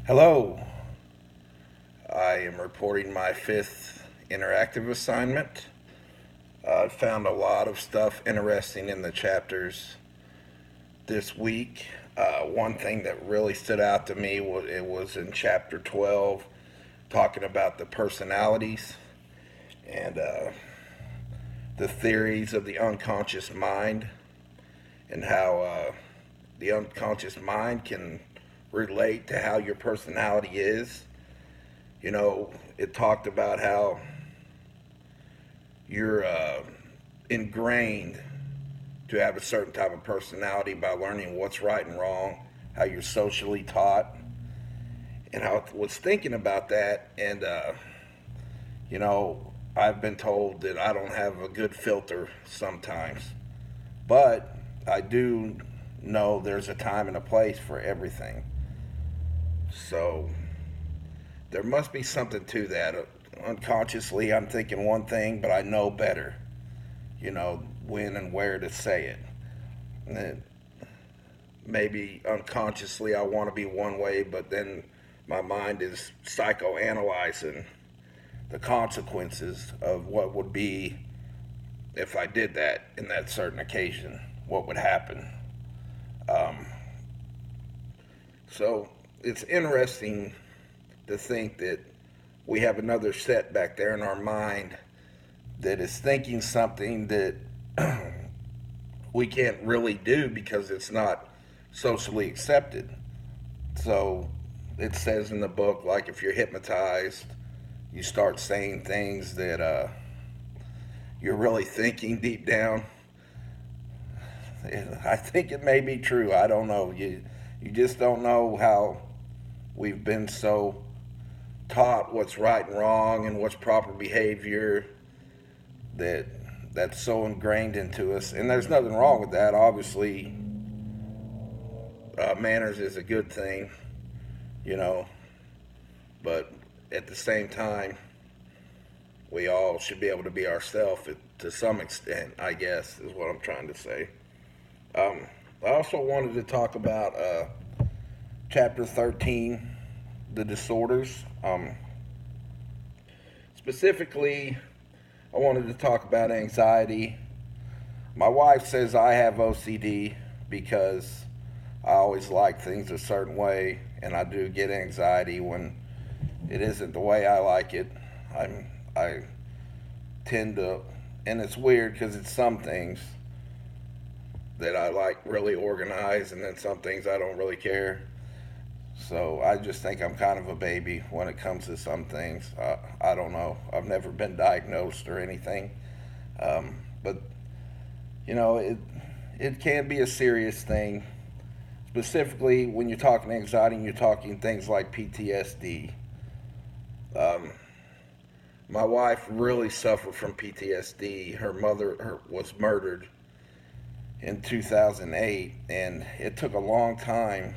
Hello, I am reporting my fifth interactive assignment. I found a lot of stuff interesting in the chapters this week. One thing that really stood out to me was in chapter 12, talking about the personalities and the theories of the unconscious mind and how the unconscious mind can relate to how your personality is. It talked about how you're ingrained to have a certain type of personality by learning what's right and wrong, how you're socially taught, and how I was thinking about that. And, I've been told that I don't have a good filter sometimes, but I do know there's a time and a place for everything. So there must be something to that. Unconsciously, I'm thinking one thing, but I know better, when and where to say it. And then maybe unconsciously, I want to be one way, but then my mind is psychoanalyzing the consequences of what would be if I did that in that certain occasion, what would happen. Um, so it's interesting to think that we have another set back there in our mind that is thinking something that we can't really do because it's not socially accepted. So it says in the book, like if you're hypnotized, you start saying things that you're really thinking deep down. I think it may be true. I don't know. You just don't know how we've been so taught what's right and wrong and what's proper behavior that that's so ingrained into us. And there's nothing wrong with that. Obviously, manners is a good thing, you know, but at the same time, we all should be able to be ourselves to some extent, I guess, is what I'm trying to say. Um, I also wanted to talk about chapter 13, the disorders. Specifically, I wanted to talk about anxiety. My wife says I have OCD because I always like things a certain way, and I do get anxiety when it isn't the way I like it. I tend to, and it's weird because it's some things that I like really organized, and then some things I don't really care. So I just think I'm kind of a baby when it comes to some things. I don't know. I've never been diagnosed or anything, but it can be a serious thing. Specifically, when you're talking anxiety, and you're talking things like PTSD. Um, my wife really suffered from PTSD. Her mother was murdered in 2008, and it took a long time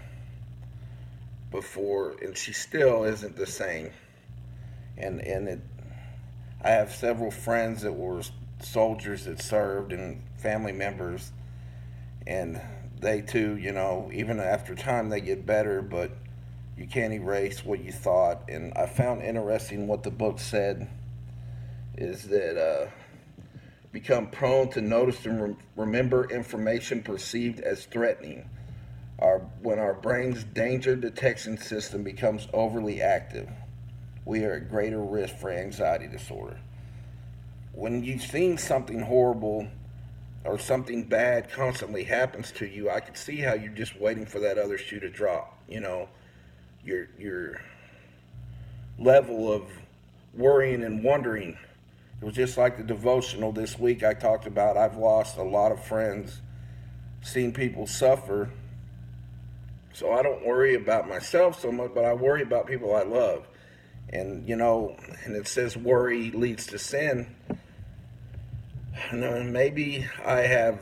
before, and she still isn't the same. I have several friends that were soldiers that served and family members, and they too, even after time they get better, but you can't erase what you thought. And I found interesting what the book said is that become prone to notice and remember information perceived as threatening. When our brain's danger detection system becomes overly active, we are at greater risk for anxiety disorder. When you've seen something horrible or something bad constantly happens to you, I can see how you're just waiting for that other shoe to drop. Your level of worrying and wondering. It was just like the devotional this week I talked about. I've lost a lot of friends, seen people suffer. So I don't worry about myself so much, but I worry about people I love. And it says worry leads to sin. And maybe I have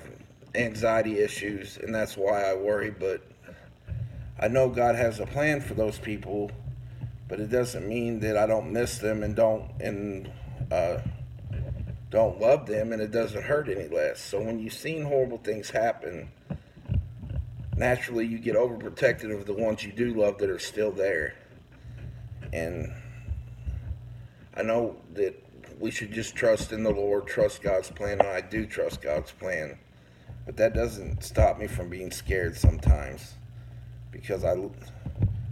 anxiety issues, and that's why I worry, but I know God has a plan for those people, but it doesn't mean that I don't miss them and don't love them, and it doesn't hurt any less. So when you've seen horrible things happen, naturally you get overprotective of the ones you do love that are still there. And I know that we should just trust in the Lord, trust God's plan, and I do trust God's plan. But that doesn't stop me from being scared sometimes, because I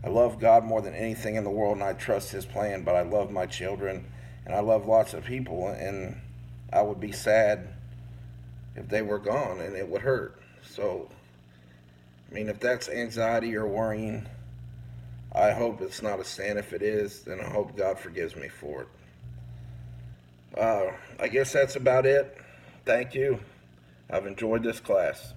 love God more than anything in the world, and I trust His plan, but I love my children, and I love lots of people, and I would be sad if they were gone, and it would hurt. So, I mean, if that's anxiety or worrying, I hope it's not a sin. If it is, then I hope God forgives me for it. I guess that's about it. Thank you. I've enjoyed this class.